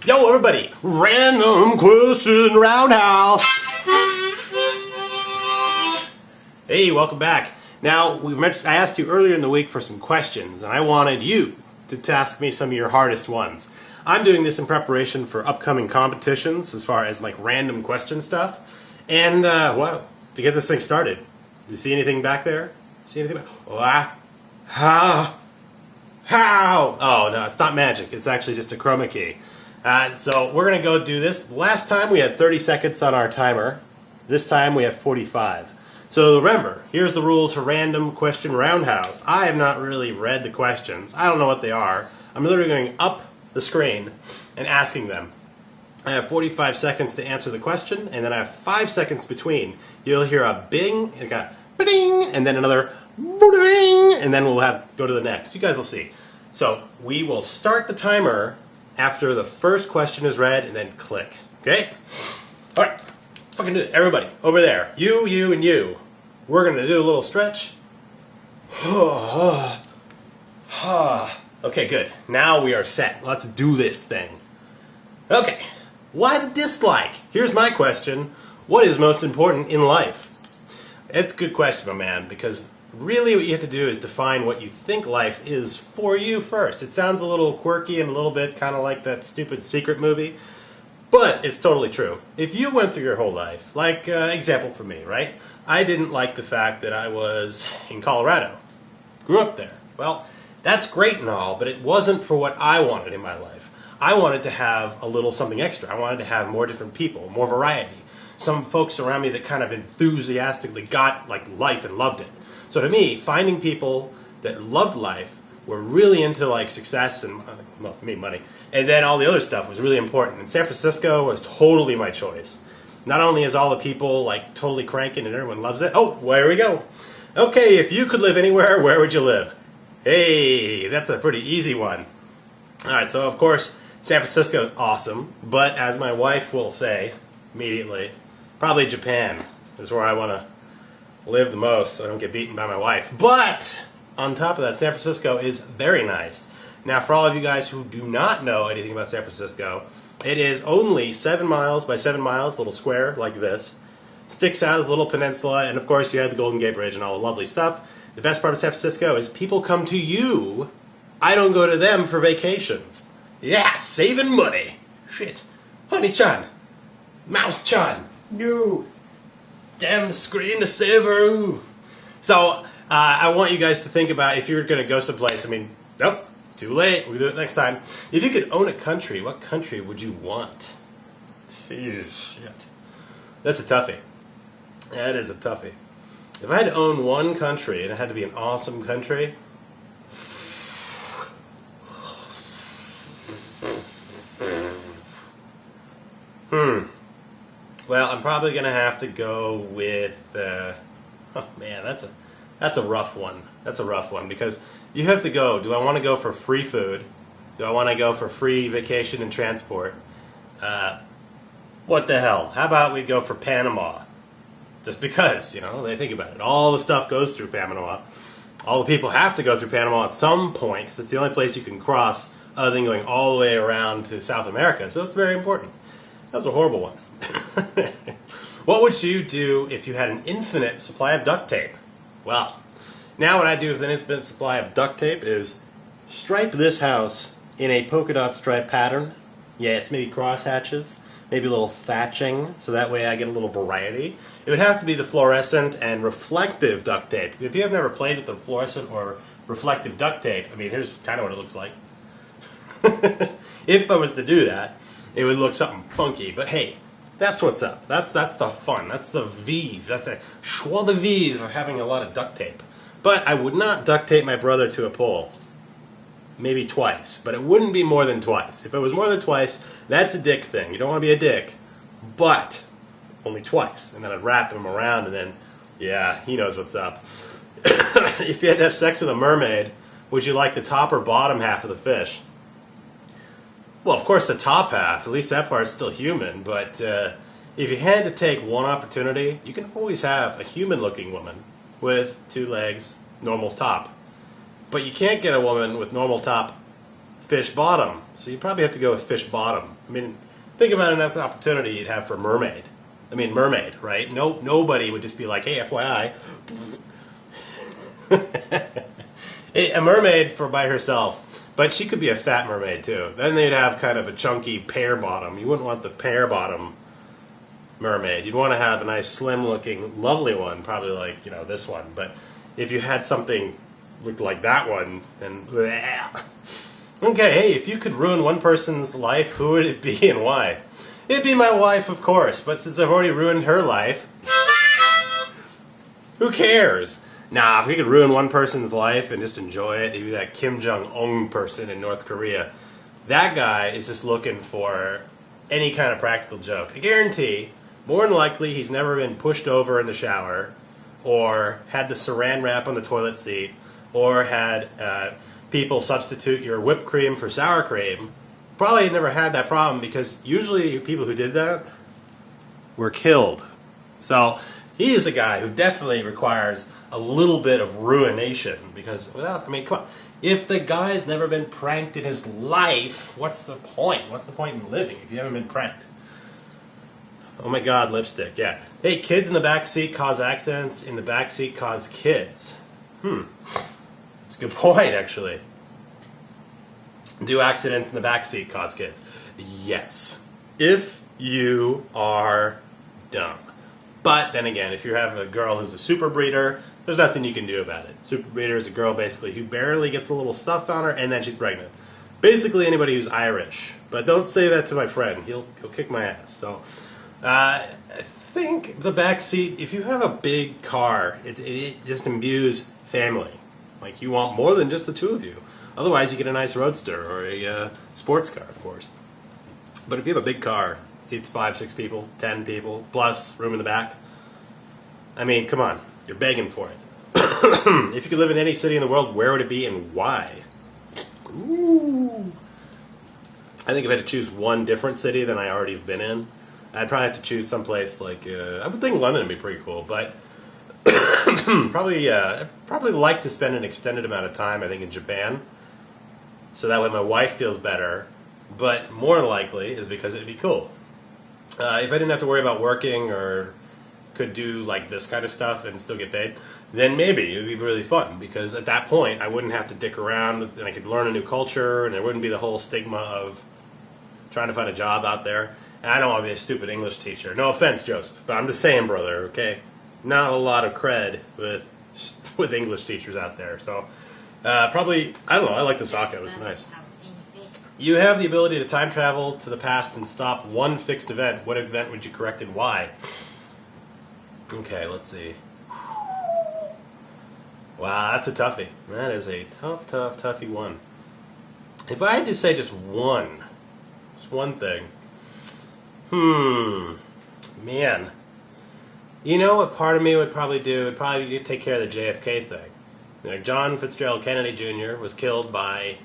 Yo, everybody! Random question roundhouse. Hey, welcome back. Now, I asked you earlier in the week for some questions, and I wanted you to task me some of your hardest ones. I'm doing this in preparation for upcoming competitions, as far as like random question stuff. And well, to get this thing started, you see anything back there? See anything? How? Oh no, it's not magic. It's actually just a chroma key. So we're gonna go do this. Last time we had 30 seconds on our timer. This time we have 45. So remember, here's the rules for random question roundhouse. I have not really read the questions. I don't know what they are. I'm literally going up the screen and asking them. I have 45 seconds to answer the question, and then I have 5 seconds between. You'll hear a bing, and a ding, and then another ding, and then we'll go to the next. You guys will see. So we will start the timer after the first question is read, and then click. Okay? All right. Fucking do it. Everybody, over there. You, and you. We're going to do a little stretch. Okay, good. Now we are set. Let's do this thing. Okay. Why the dislike? Here's my question. What is most important in life? It's a good question, my man, because really what you have to do is define what you think life is for you first. It sounds a little quirky and a little bit kind of like that stupid Secret movie, but it's totally true. If you went through your whole life, like example for me, right? I didn't like the fact that I was in Colorado. Grew up there. Well, that's great and all, but it wasn't for what I wanted in my life. I wanted to have a little something extra. I wanted to have more different people, more variety. Some folks around me that kind of enthusiastically got like life and loved it. So to me, finding people that loved life, were really into like success and, well, for me, money, and then all the other stuff was really important. And San Francisco was totally my choice. Not only is all the people like totally cranking and everyone loves it. Oh, there we go. Okay, if you could live anywhere, where would you live? Hey, that's a pretty easy one. All right, so of course, San Francisco is awesome, but as my wife will say immediately, probably Japan is where I want to live the most so I don't get beaten by my wife. But on top of that, San Francisco is very nice. Now, for all of you guys who do not know anything about San Francisco, it is only 7 miles by 7 miles, a little square like this. Sticks out as a little peninsula, and of course you have the Golden Gate Bridge and all the lovely stuff. The best part of San Francisco is people come to you. I don't go to them for vacations. Yeah, saving money. Shit. Honey-chan. Mouse-chan. No. Damn screen to saver. So, I want you guys to think about if you're going to go someplace. I mean, nope, too late. We'll do it next time. If you could own a country, what country would you want? Shit. That's a toughie. That is a toughie. If I had to own one country, and it had to be an awesome country, well, I'm probably going to have to go with, oh man, that's a rough one. That's a rough one, because you have to go, do I want to go for free food? Do I want to go for free vacation and transport? What the hell? How about we go for Panama? Just because, you know, they think about it. All the stuff goes through Panama. All the people have to go through Panama at some point, because it's the only place you can cross other than going all the way around to South America. So it's very important. That was a horrible one. What would you do if you had an infinite supply of duct tape? Well, now what I do with an infinite supply of duct tape is stripe this house in a polka dot stripe pattern. Yes, maybe cross hatches, maybe a little thatching, so that way I get a little variety. It would have to be the fluorescent and reflective duct tape. If you have never played with the fluorescent or reflective duct tape, I mean, here's kind of what it looks like. If I was to do that, it would look something funky, but hey, that's what's up. That's the fun. That's the vive. That's the joie de vivre of having a lot of duct tape. But I would not duct tape my brother to a pole. Maybe twice, but it wouldn't be more than twice. If it was more than twice, that's a dick thing. You don't want to be a dick, but only twice. And then I'd wrap him around, and then, yeah, he knows what's up. If you had to have sex with a mermaid, would you like the top or bottom half of the fish? Well, of course the top half. At least that part's still human. But if you had to take one opportunity, you can always have a human-looking woman with 2 legs, normal top. But you can't get a woman with normal top fish bottom. So you probably have to go with fish bottom. I mean, think about another opportunity you'd have for mermaid. I mean, mermaid, right? Nobody would just be like, hey, FYI. A mermaid for by herself. But she could be a fat mermaid, too. Then they'd have kind of a chunky pear bottom. You wouldn't want the pear bottom mermaid. You'd want to have a nice, slim-looking, lovely one, probably like, this one. But if you had something looked like that one, then bleh. Okay, hey, if you could ruin one person's life, who would it be and why? It'd be my wife, of course, but since I've already ruined her life, who cares? Nah, if we could ruin one person's life and just enjoy it, it'd be that Kim Jong-un person in North Korea. That guy is just looking for any kind of practical joke. I guarantee, more than likely, he's never been pushed over in the shower, or had the saran wrap on the toilet seat, or had people substitute your whipped cream for sour cream. Probably never had that problem because usually people who did that were killed. So he is a guy who definitely requires a little bit of ruination because come on. If the guy's never been pranked in his life, what's the point? What's the point in living if you haven't been pranked? Oh my God, lipstick, yeah. Hey, kids in the back seat cause accidents, in the back seat cause kids. That's a good point, actually. Do accidents in the back seat cause kids? Yes. If you are dumb. But then again, if you have a girl who's a super breeder, there's nothing you can do about it. Super breeder is a girl basically who barely gets a little stuff on her and then she's pregnant. Basically anybody who's Irish. But don't say that to my friend. He'll kick my ass. So I think the back seat, if you have a big car, it just imbues family. Like you want more than just the two of you. Otherwise you get a nice roadster or a sports car, of course. But if you have a big car, seats 5, 6 people, 10 people, plus room in the back. I mean, come on, you're begging for it. If you could live in any city in the world, where would it be and why? Ooh. I think if I had to choose one different city than I already have been in, I'd probably have to choose someplace like, I would think London would be pretty cool, but I'd probably like to spend an extended amount of time, I think, in Japan. So that way my wife feels better, but more than likely is because it'd be cool. If I didn't have to worry about working or could do like this kind of stuff and still get paid, then maybe it would be really fun because at that point I wouldn't have to dick around and I could learn a new culture and there wouldn't be the whole stigma of trying to find a job out there. And I don't want to be a stupid English teacher. No offense, Joseph, but I'm just saying, brother, okay? Not a lot of cred with English teachers out there. So probably, I don't know, I like the sake. It was nice. You have the ability to time travel to the past and stop one fixed event. What event would you correct and why? Okay, let's see. Wow, that's a toughie. That is a toughy one. If I had to say just one thing. Man. You know what part of me would probably do? Would probably take care of the JFK thing. You know, John Fitzgerald Kennedy Jr. was killed by,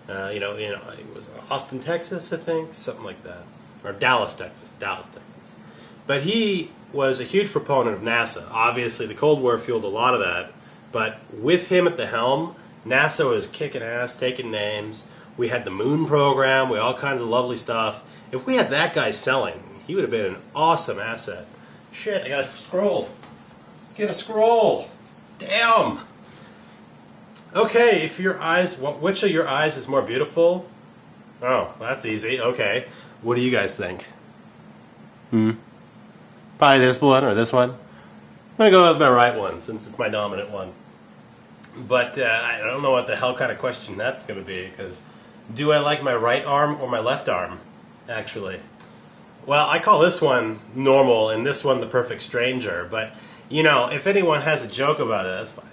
it was Austin, Texas, I think, something like that, or Dallas, Texas. But he was a huge proponent of NASA. Obviously, the Cold War fueled a lot of that. But with him at the helm, NASA was kicking ass, taking names. We had the moon program. We had all kinds of lovely stuff. If we had that guy selling, he would have been an awesome asset. Shit, I gotta scroll. Get a scroll. Damn. Okay, which of your eyes is more beautiful? Oh, that's easy. Okay. What do you guys think? Probably this one or this one. I'm gonna go with my right one since it's my dominant one. But I don't know what the hell kind of question that's gonna be because do I like my right arm or my left arm, actually? Well, I call this one normal and this one the perfect stranger, but, if anyone has a joke about it, that's fine.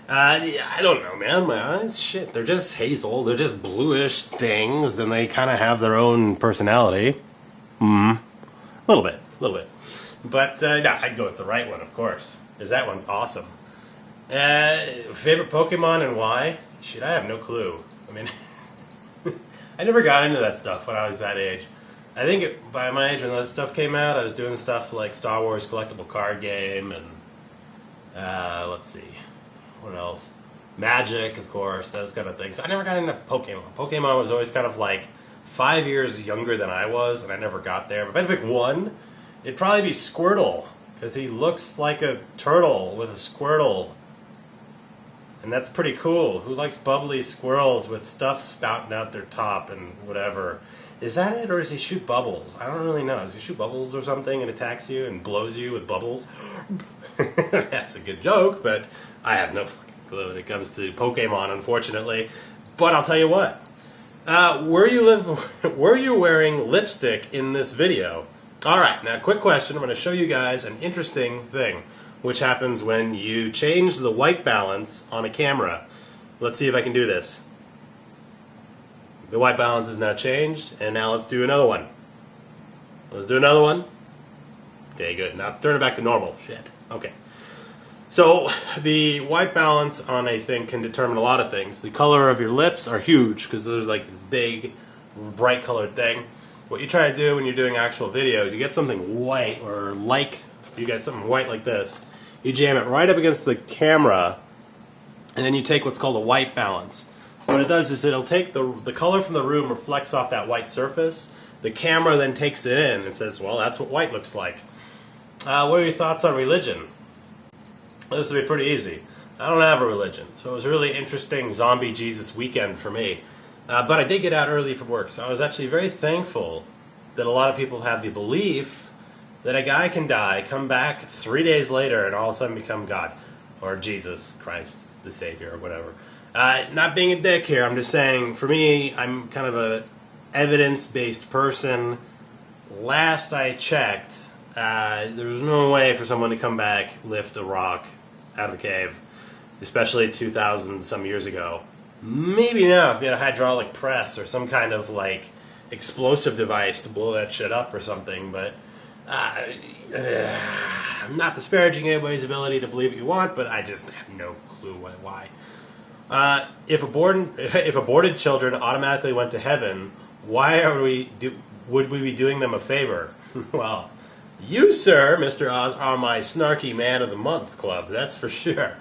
I don't know, man. My eyes, shit, they're just hazel. They're just bluish things. Then they kind of have their own personality. A little bit. But, no, I'd go with the right one, of course, because that one's awesome. Favorite Pokemon and why? Shit, I have no clue. I mean, I never got into that stuff when I was that age. I think by my age when that stuff came out, I was doing stuff like Star Wars collectible card game and let's see, what else? Magic, of course, those kind of things. I never got into Pokemon. Pokemon was always kind of like 5 years younger than I was, and I never got there. But if I had to pick one, it'd probably be Squirtle, because he looks like a turtle with a Squirtle. And that's pretty cool. Who likes bubbly squirrels with stuff spouting out their top and whatever? Is that it, or does he shoot bubbles? I don't really know. Does he shoot bubbles or something and attacks you and blows you with bubbles? That's a good joke, but I have no fucking clue when it comes to Pokemon, unfortunately. But I'll tell you what. Were you wearing lipstick in this video? Alright, now quick question. I'm going to show you guys an interesting thing, which happens when you change the white balance on a camera. Let's see if I can do this. The white balance is now changed, and now let's do another one. Let's do another one. Okay, good. Now let's turn it back to normal. Shit. Okay. So, the white balance on a thing can determine a lot of things. The color of your lips are huge, because there's like this big, bright colored thing. What you try to do when you're doing actual videos, you get something white, or like, you get something white like this. You jam it right up against the camera, and then you take what's called a white balance. So what it does is it'll take the color from the room reflects off that white surface. The camera then takes it in and says, well, that's what white looks like. What are your thoughts on religion? Well, this will be pretty easy. I don't have a religion, so it was a really interesting zombie Jesus weekend for me. But I did get out early from work, so I was actually very thankful that a lot of people have the belief that a guy can die, come back 3 days later, and all of a sudden become God. Or Jesus Christ, the Savior, or whatever. Not being a dick here, I'm just saying, for me, I'm kind of a evidence-based person. Last I checked, there's no way for someone to come back, lift a rock out of a cave, especially 2,000 some years ago. Maybe now, if you had a hydraulic press or some kind of, like, explosive device to blow that shit up or something, but I'm not disparaging anybody's ability to believe what you want, but I just have no clue why. If aborted children automatically went to heaven, why would we be doing them a favor? Well, you, sir, Mr. Oz, are my snarky man of the month club, that's for sure.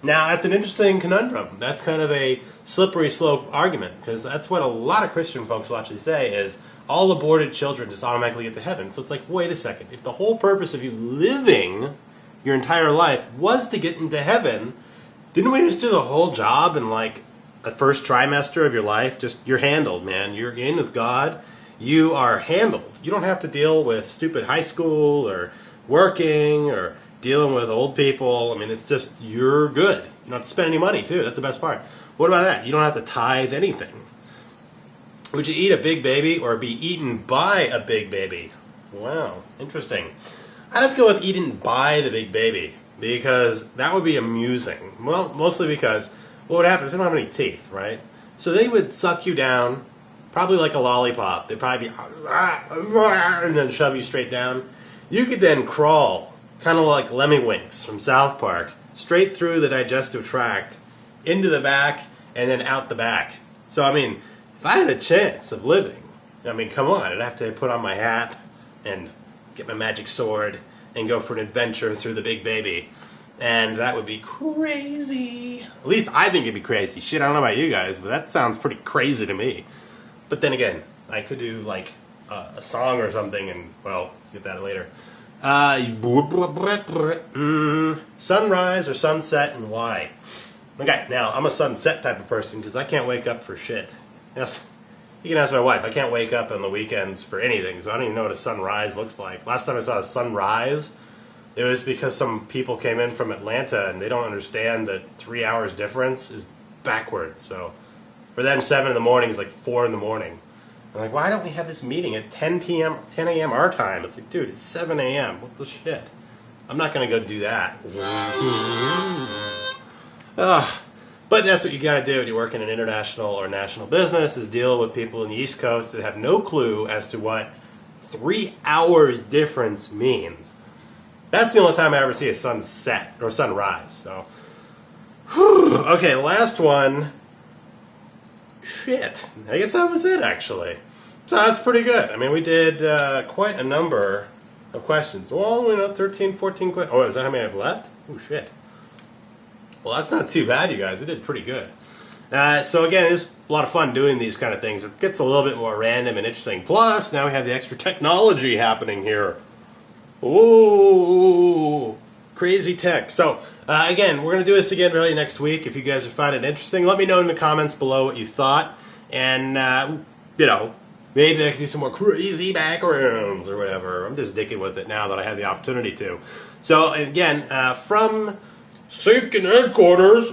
Now, that's an interesting conundrum. That's kind of a slippery slope argument, because that's what a lot of Christian folks will actually say is, all aborted children just automatically get to heaven. So it's like, wait a second. If the whole purpose of you living your entire life was to get into heaven, didn't we just do the whole job in like a first trimester of your life? Just, you're handled, man. You're in with God. You are handled. You don't have to deal with stupid high school or working or dealing with old people. I mean, it's just, you're good. You don't have to spend any money, too. That's the best part. What about that? You don't have to tithe anything. Would you eat a big baby or be eaten by a big baby? Wow, interesting. I'd have to go with eaten by the big baby, because that would be amusing. Well, mostly because what would happen is they don't have any teeth, right? So they would suck you down, probably like a lollipop. They'd probably be, and then shove you straight down. You could then crawl, kind of like Lemme Winks from South Park, straight through the digestive tract, into the back, and then out the back. So, I mean, if I had a chance of living, I mean, come on, I'd have to put on my hat and get my magic sword and go for an adventure through the big baby. And that would be crazy. At least I think it'd be crazy. Shit, I don't know about you guys, but that sounds pretty crazy to me. But then again, I could do like a song or something and, well, get that later. Sunrise or sunset and why? Okay, now, I'm a sunset type of person because I can't wake up for shit. Yes, you can ask my wife. I can't wake up on the weekends for anything, so I don't even know what a sunrise looks like. Last time I saw a sunrise, it was because some people came in from Atlanta and they don't understand that 3 hours difference is backwards. So for them, 7 in the morning is like 4 in the morning. I'm like, why don't we have this meeting at 10 a.m. our time? It's like, dude, it's 7 a.m. What the shit? I'm not going to go do that. But that's what you got to do when you work in an international or national business, is deal with people in the East Coast that have no clue as to what 3 hours difference means. That's the only time I ever see a sunset or sunrise. So, okay, last one. Shit, I guess that was it, actually. So that's pretty good. I mean, we did quite a number of questions. Well, 13, 14 questions. Oh, is that how many I've left? Oh, shit. Well, Well, that's not too bad, you guys. We did pretty good. So again, it's a lot of fun doing these kind of things. It gets a little bit more random and interesting. Plus, now we have the extra technology happening here. Ooh, crazy tech. So, again, we're going to do this again really next week. If you guys find it interesting, let me know in the comments below what you thought. And, you know, maybe I can do some more crazy backgrounds or whatever. I'm just dicking with it now that I have the opportunity to. So, again, from Safety Headquarters.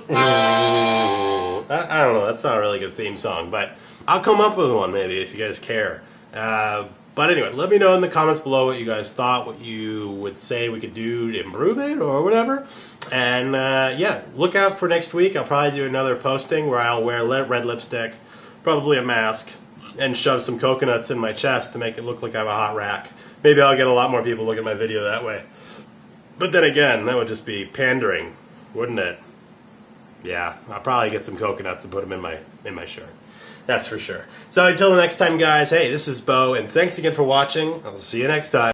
I don't know, that's not a really good theme song, but I'll come up with one maybe if you guys care. But anyway, let me know in the comments below what you guys thought, what you would say we could do to improve it or whatever. And yeah, look out for next week. I'll probably do another posting where I'll wear red lipstick, probably a mask, and shove some coconuts in my chest to make it look like I have a hot rack. Maybe I'll get a lot more people looking at my video that way. But then again, that would just be pandering, wouldn't it? Yeah, I'll probably get some coconuts and put them in my shirt. That's for sure. So until the next time, guys, hey, this is Beau, and thanks again for watching. I'll see you next time.